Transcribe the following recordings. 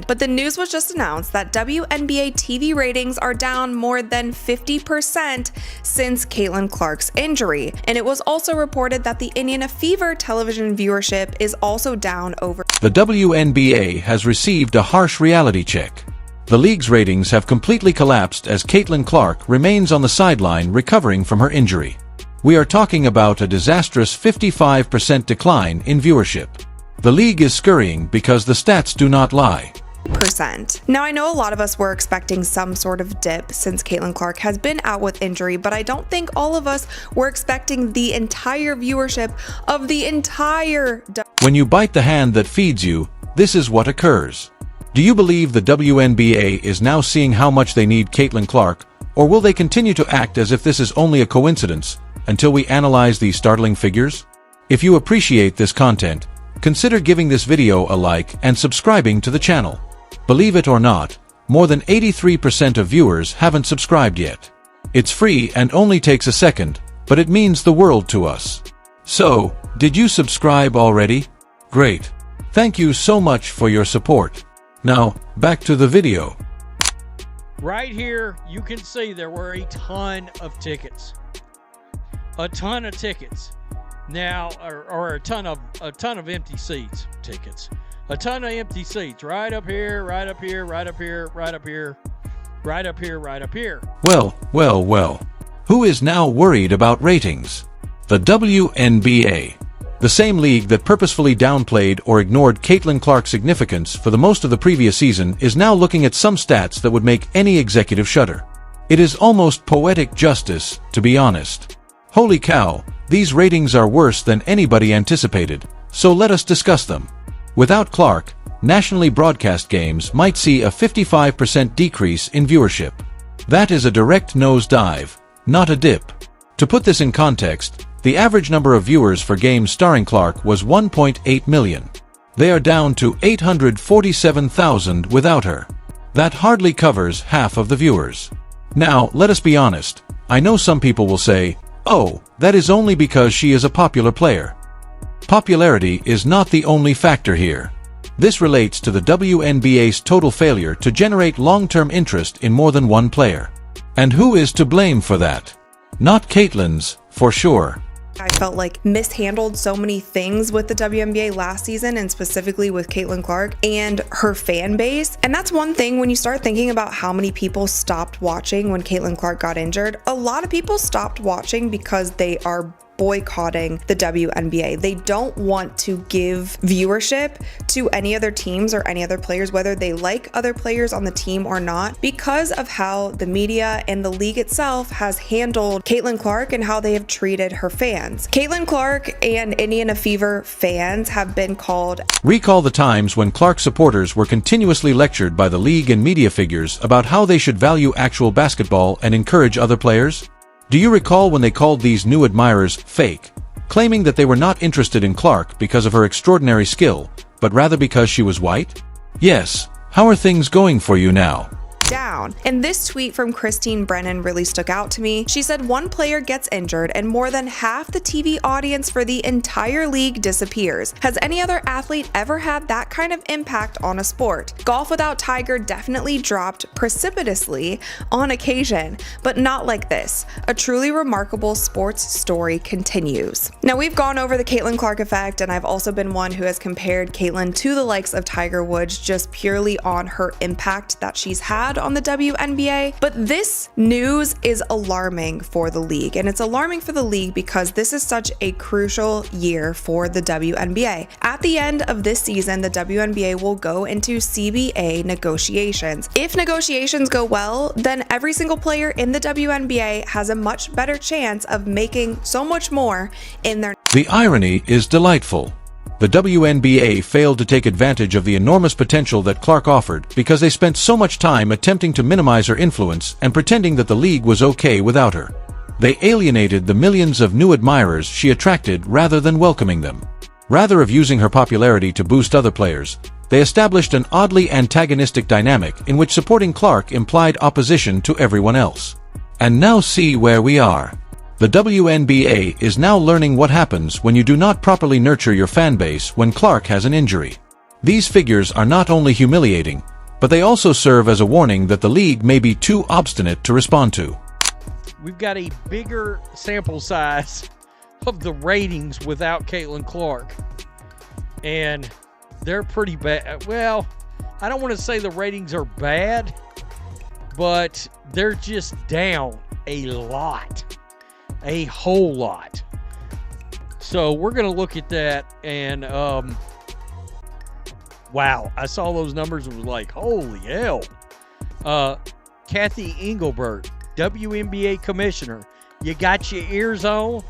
But the news was just announced that WNBA TV ratings are down more than 50% since Caitlin Clark's injury. And it was also reported that the Indiana Fever television viewership is also down over. The WNBA has received a harsh reality check. The league's ratings have completely collapsed as Caitlin Clark remains on the sideline recovering from her injury. We are talking about a disastrous 55% decline in viewership. The league is scurrying because the stats do not lie. Now, I know a lot of us were expecting some sort of dip since Caitlin Clark has been out with injury, but I don't think all of us were expecting the entire viewership of the entire. When you bite the hand that feeds you, this is what occurs. Do you believe the WNBA is now seeing how much they need Caitlin Clark, or will they continue to act as if this is only a coincidence until we analyze these startling figures? If you appreciate this content, consider giving this video a like and subscribing to the channel. Believe it or not, more than 83% of viewers haven't subscribed yet. It's free and only takes a second, but it means the world to us. So, did you subscribe already? Great. Thank you so much for your support. Now, back to the video. Right here, you can see there were a ton of tickets. A ton of tickets. Now, or a ton of empty seats tickets. A ton of empty seats right up here, right up here, right up here, right up here, right up here, right up here. Well. Who is now worried about ratings? The WNBA. The same league that purposefully downplayed or ignored Caitlin Clark's significance for the most of the previous season is now looking at some stats that would make any executive shudder. It is almost poetic justice, to be honest. Holy cow, these ratings are worse than anybody anticipated, so let us discuss them. Without Clark, nationally broadcast games might see a 55% decrease in viewership. That is a direct nosedive, not a dip. To put this in context, the average number of viewers for games starring Clark was 1.8 million. They are down to 847,000 without her. That hardly covers half of the viewers. Now, let us be honest. I know some people will say, "Oh, that is only because she is a popular player." Popularity is not the only factor here. This relates to the WNBA's total failure to generate long-term interest in more than one player. And who is to blame for that? Not Caitlin's, for sure. I felt like mishandled so many things with the WNBA last season, and specifically with Caitlin Clark and her fan base. And that's one thing when you start thinking about how many people stopped watching when Caitlin Clark got injured. A lot of people stopped watching because they are boycotting the WNBA. They don't want to give viewership to any other teams or any other players, whether they like other players on the team or not, because of how the media and the league itself has handled Caitlin Clark and how they have treated her fans. Caitlin Clark and Indiana Fever fans have been called. Recall the times when Clark supporters were continuously lectured by the league and media figures about how they should value actual basketball and encourage other players? Do you recall when they called these new admirers fake, claiming that they were not interested in Clark because of her extraordinary skill, but rather because she was white? Yes. How are things going for you now? Down. And this tweet from Christine Brennan really stuck out to me. She said one player gets injured and more than half the TV audience for the entire league disappears. Has any other athlete ever had that kind of impact on a sport? Golf without Tiger definitely dropped precipitously on occasion, but not like this. A truly remarkable sports story continues. Now, we've gone over the Caitlin Clark effect, and I've also been one who has compared Caitlin to the likes of Tiger Woods just purely on her impact that she's had on the WNBA. But this news is alarming for the league, and it's alarming for the league because this is such a crucial year for the WNBA. At the end of this season, the WNBA will go into CBA negotiations. If negotiations go well, then every single player in the WNBA has a much better chance of making so much more in their. The irony is delightful. The WNBA failed to take advantage of the enormous potential that Clark offered because they spent so much time attempting to minimize her influence and pretending that the league was okay without her. They alienated the millions of new admirers she attracted rather than welcoming them. Rather of using her popularity to boost other players, they established an oddly antagonistic dynamic in which supporting Clark implied opposition to everyone else. And now see where we are. The WNBA is now learning what happens when you do not properly nurture your fan base when Clark has an injury. These figures are not only humiliating, but they also serve as a warning that the league may be too obstinate to respond to. We've got a bigger sample size of the ratings without Caitlin Clark, and they're pretty bad. Well, I don't want to say the ratings are bad, but they're just down a lot, a whole lot. So we're going to look at that, and wow, I saw those numbers and was like, holy hell. Kathy Engelbert, WNBA commissioner, you got your ears on?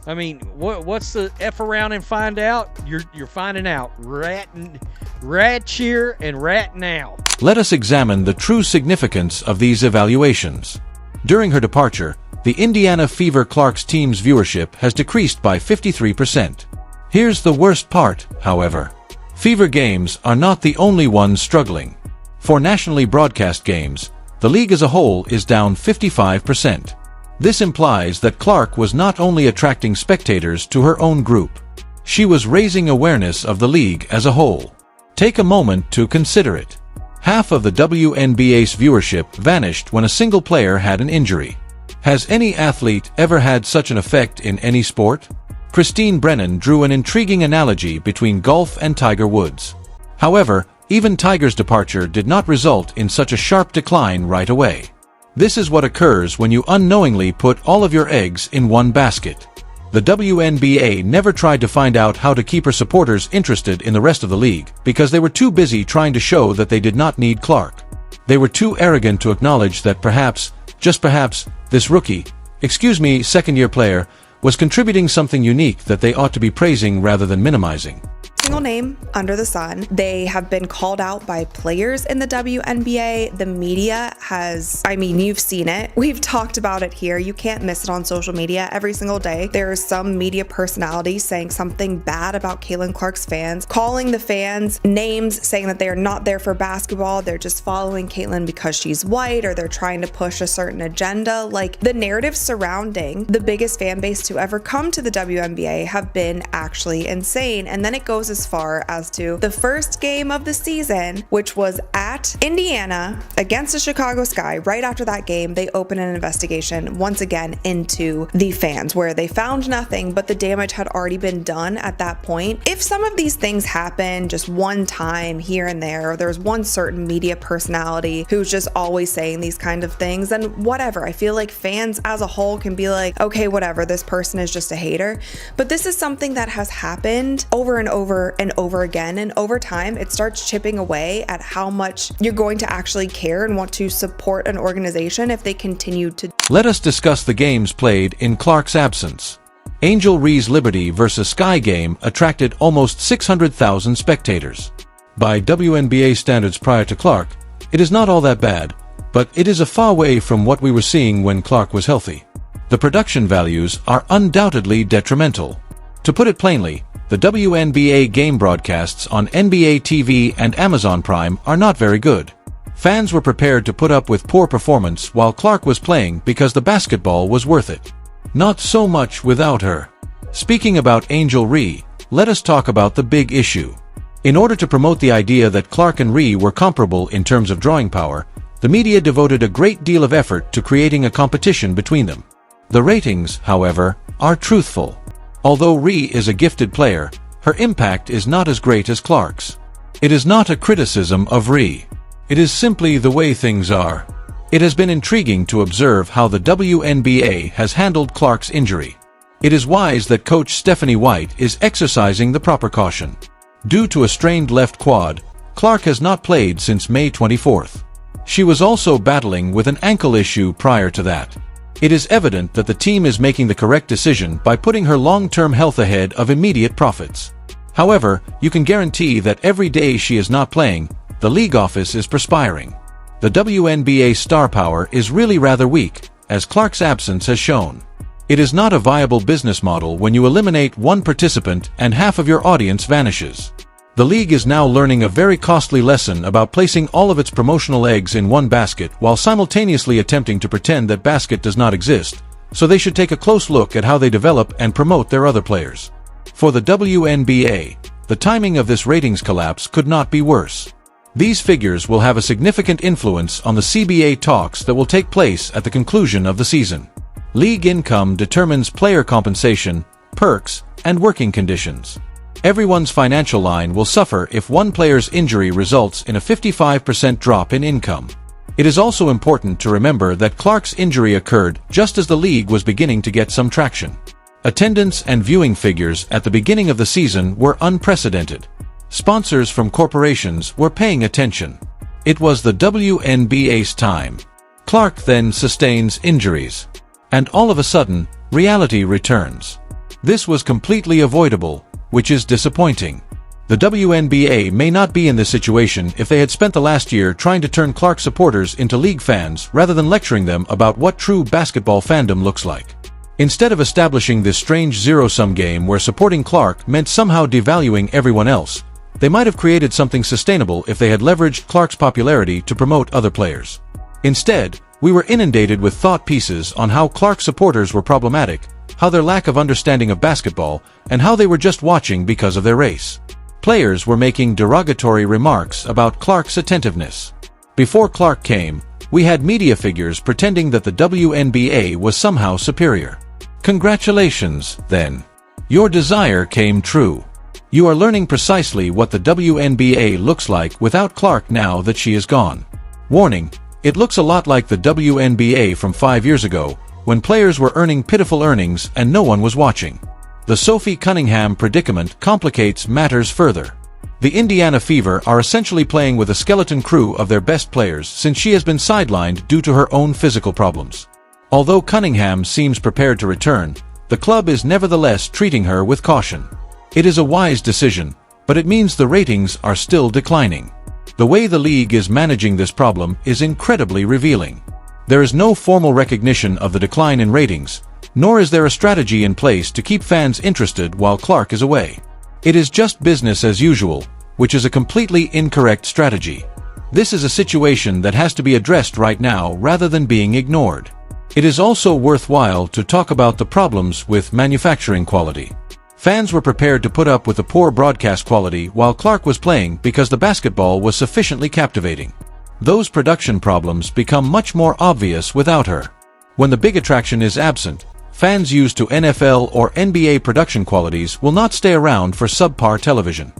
I mean, what's the F around and find out? You're finding out. Rat cheer and rat now. Let us examine the true significance of these evaluations. During her departure, the Indiana Fever Clark's team's viewership has decreased by 53%. Here's the worst part, however. Fever games are not the only ones struggling. For nationally broadcast games, the league as a whole is down 55%. This implies that Clark was not only attracting spectators to her own group, she was raising awareness of the league as a whole. Take a moment to consider it. Half of the WNBA's viewership vanished when a single player had an injury. Has any athlete ever had such an effect in any sport? Christine Brennan drew an intriguing analogy between golf and Tiger Woods. However, even Tiger's departure did not result in such a sharp decline right away. This is what occurs when you unknowingly put all of your eggs in one basket. The WNBA never tried to find out how to keep her supporters interested in the rest of the league because they were too busy trying to show that they did not need Clark. They were too arrogant to acknowledge that perhaps, just perhaps, this rookie, second-year player, was contributing something unique that they ought to be praising rather than minimizing. Single name under the sun. They have been called out by players in the WNBA. The media has, you've seen it. We've talked about it here. You can't miss it on social media every single day. There's some media personality saying something bad about Caitlin Clark's fans, calling the fans names, saying that they are not there for basketball. They're just following Caitlin because she's white, or they're trying to push a certain agenda. Like, the narrative surrounding the biggest fan base to ever come to the WNBA have been actually insane. And then it goes as far as to the first game of the season, which was at Indiana against the Chicago Sky. Right after that game, they opened an investigation once again into the fans, where they found nothing, but the damage had already been done at that point. If some of these things happen just one time here and there, or there's one certain media personality who's just always saying these kind of things, then whatever. I feel like fans as a whole can be like, okay, whatever, this person is just a hater. But this is something that has happened over and over and over again, and over time it starts chipping away at how much you're going to actually care and want to support an organization if they continue to. Let us discuss the games played in Clark's absence. Angel Ree's Liberty vs. Sky game attracted almost 600,000 spectators. By WNBA standards prior to Clark, it is not all that bad, but it is a far way from what we were seeing when Clark was healthy. The production values are undoubtedly detrimental. To put it plainly, the WNBA game broadcasts on NBA TV and Amazon Prime are not very good. Fans were prepared to put up with poor performance while Clark was playing because the basketball was worth it. Not so much without her. Speaking about Angel Ree, let us talk about the big issue. In order to promote the idea that Clark and Ree were comparable in terms of drawing power, the media devoted a great deal of effort to creating a competition between them. The ratings, however, are truthful. Although Ree is a gifted player, her impact is not as great as Clark's. It is not a criticism of Ree. It is simply the way things are. It has been intriguing to observe how the WNBA has handled Clark's injury. It is wise that coach Stephanie White is exercising the proper caution. Due to a strained left quad, Clark has not played since May 24th. She was also battling with an ankle issue prior to that. It is evident that the team is making the correct decision by putting her long-term health ahead of immediate profits. However, you can guarantee that every day she is not playing, the league office is perspiring. The WNBA star power is really rather weak, as Clark's absence has shown. It is not a viable business model when you eliminate one participant and half of your audience vanishes. The league is now learning a very costly lesson about placing all of its promotional eggs in one basket while simultaneously attempting to pretend that basket does not exist, so they should take a close look at how they develop and promote their other players. For the WNBA, The timing of this ratings collapse could not be worse. These figures will have a significant influence on the CBA talks that will take place at the conclusion of the season. League income determines player compensation, perks, and working conditions. Everyone's financial line will suffer if one player's injury results in a 55% drop in income. It is also important to remember that Clark's injury occurred just as the league was beginning to get some traction. Attendance and viewing figures at the beginning of the season were unprecedented. Sponsors from corporations were paying attention. It was the WNBA's time. Clark then sustains injuries. And all of a sudden, reality returns. This was completely avoidable, which is disappointing. The WNBA may not be in this situation if they had spent the last year trying to turn Clark supporters into league fans rather than lecturing them about what true basketball fandom looks like. Instead of establishing this strange zero-sum game where supporting Clark meant somehow devaluing everyone else, they might have created something sustainable if they had leveraged Clark's popularity to promote other players. Instead, we were inundated with thought pieces on how Clark supporters were problematic, how their lack of understanding of basketball, and how they were just watching because of their race. Players were making derogatory remarks about Clark's attentiveness. Before Clark came, we had media figures pretending that the WNBA was somehow superior. Congratulations, then. Your desire came true. You are learning precisely what the WNBA looks like without Clark now that she is gone. Warning, it looks a lot like the WNBA from 5 years ago, when players were earning pitiful earnings and no one was watching. The Sophie Cunningham predicament complicates matters further. The Indiana Fever are essentially playing with a skeleton crew of their best players since she has been sidelined due to her own physical problems. Although Cunningham seems prepared to return, the club is nevertheless treating her with caution. It is a wise decision, but it means the ratings are still declining. The way the league is managing this problem is incredibly revealing. There is no formal recognition of the decline in ratings, nor is there a strategy in place to keep fans interested while Clark is away. It is just business as usual, which is a completely incorrect strategy. This is a situation that has to be addressed right now rather than being ignored. It is also worthwhile to talk about the problems with manufacturing quality. Fans were prepared to put up with the poor broadcast quality while Clark was playing because the basketball was sufficiently captivating. Those production problems become much more obvious without her. When the big attraction is absent, fans used to NFL or NBA production qualities will not stay around for subpar television.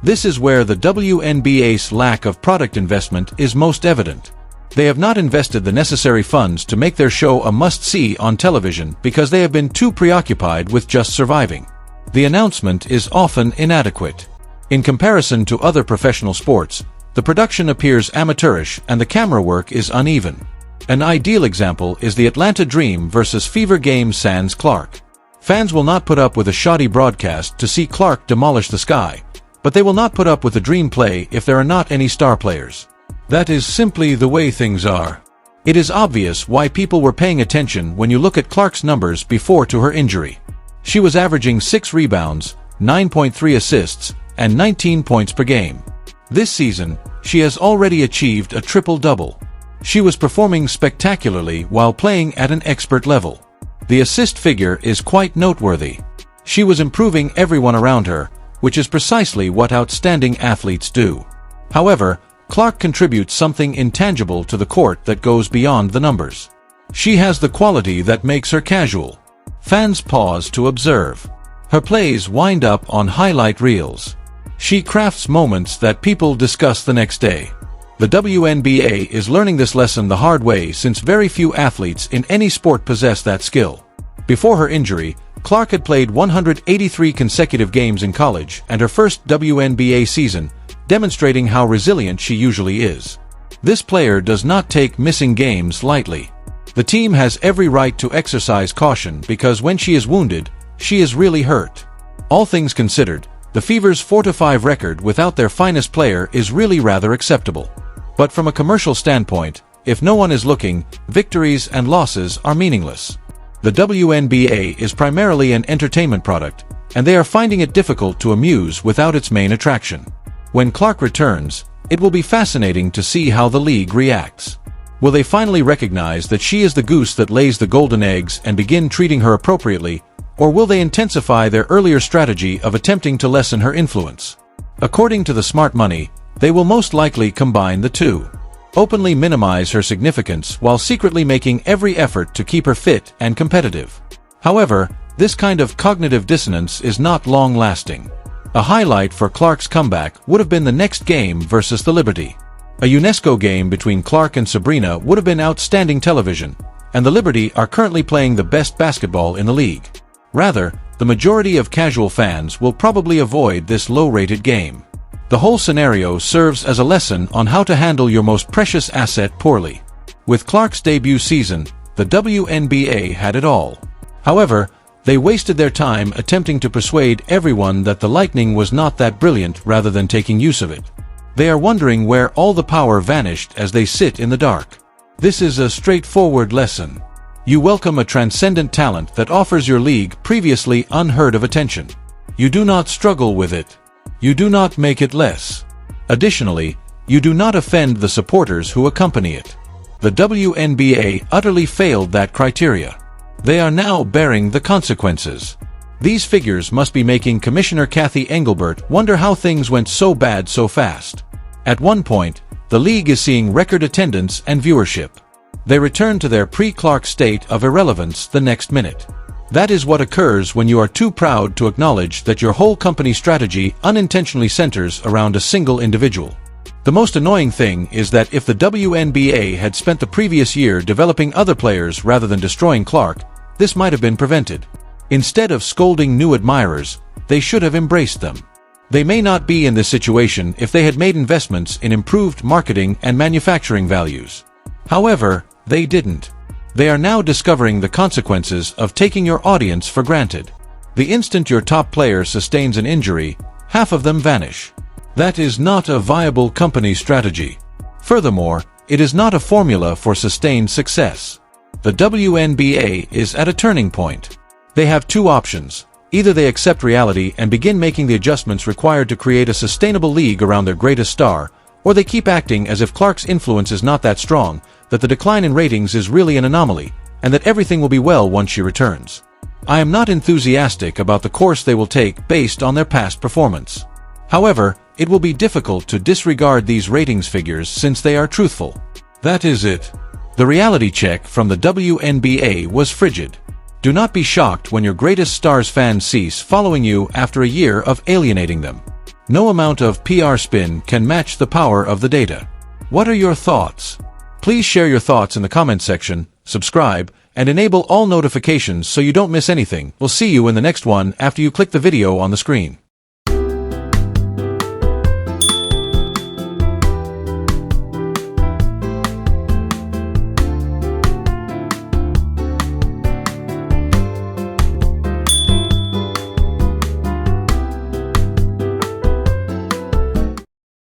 This is where the WNBA's lack of product investment is most evident. They have not invested the necessary funds to make their show a must-see on television because they have been too preoccupied with just surviving. The announcement is often inadequate. In comparison to other professional sports, the production appears amateurish and the camera work is uneven. An ideal example is the Atlanta Dream versus Fever game sans Clark. Fans will not put up with a shoddy broadcast to see Clark demolish the sky, but they will not put up with the Dream play if there are not any star players. That is simply the way things are. It is obvious why people were paying attention when you look at Clark's numbers before to her injury. She was averaging 6 rebounds, 9.3 assists, and 19 points per game. This season, she has already achieved a triple-double. She was performing spectacularly while playing at an expert level. The assist figure is quite noteworthy. She was improving everyone around her, which is precisely what outstanding athletes do. However, Clark contributes something intangible to the court that goes beyond the numbers. She has the quality that makes her casual. Fans pause to observe. Her plays wind up on highlight reels. She crafts moments that people discuss the next day. The WNBA is learning this lesson the hard way since very few athletes in any sport possess that skill. Before her injury, Clark had played 183 consecutive games in college and her first WNBA season, demonstrating how resilient she usually is. This player does not take missing games lightly. The team has every right to exercise caution because when she is wounded, she is really hurt. All things considered, the Fever's 4-5 record without their finest player is really rather acceptable. But from a commercial standpoint, if no one is looking, victories and losses are meaningless. The WNBA is primarily an entertainment product, and they are finding it difficult to amuse without its main attraction. When Clark returns, it will be fascinating to see how the league reacts. Will they finally recognize that she is the goose that lays the golden eggs and begin treating her appropriately, or will they intensify their earlier strategy of attempting to lessen her influence? According to the smart money, they will most likely combine the two. Openly minimize her significance while secretly making every effort to keep her fit and competitive. However, this kind of cognitive dissonance is not long-lasting. A highlight for Clark's comeback would have been the next game versus the Liberty. A UNESCO game between Clark and Sabrina would have been outstanding television, and the Liberty are currently playing the best basketball in the league. Rather, the majority of casual fans will probably avoid this low-rated game. The whole scenario serves as a lesson on how to handle your most precious asset poorly. With Clark's debut season, the WNBA had it all. However, they wasted their time attempting to persuade everyone that the Lightning was not that brilliant rather than taking use of it. They are wondering where all the power vanished as they sit in the dark. This is a straightforward lesson. You welcome a transcendent talent that offers your league previously unheard of attention. You do not struggle with it. You do not make it less. Additionally, you do not offend the supporters who accompany it. The WNBA utterly failed that criteria. They are now bearing the consequences. These figures must be making Commissioner Kathy Engelbert wonder how things went so bad so fast. At one point, the league is seeing record attendance and viewership. They return to their pre-Clark state of irrelevance the next minute. That is what occurs when you are too proud to acknowledge that your whole company strategy unintentionally centers around a single individual. The most annoying thing is that if the WNBA had spent the previous year developing other players rather than destroying Clark, this might have been prevented. Instead of scolding new admirers, they should have embraced them. They may not be in this situation if they had made investments in improved marketing and manufacturing values. However, they didn't. They are now discovering the consequences of taking your audience for granted. The instant your top player sustains an injury, half of them vanish. That is not a viable company strategy. Furthermore, it is not a formula for sustained success. The WNBA is at a turning point. They have two options. Either they accept reality and begin making the adjustments required to create a sustainable league around their greatest star, or they keep acting as if Clark's influence is not that strong, that the decline in ratings is really an anomaly, and that everything will be well once she returns. I am not enthusiastic about the course they will take based on their past performance. However, it will be difficult to disregard these ratings figures since they are truthful. That is it. The reality check from the WNBA was frigid. Do not be shocked when your greatest star's fans cease following you after a year of alienating them. No amount of PR spin can match the power of the data. What are your thoughts? Please share your thoughts in the comments section, subscribe, and enable all notifications so you don't miss anything. We'll see you in the next one after you click the video on the screen.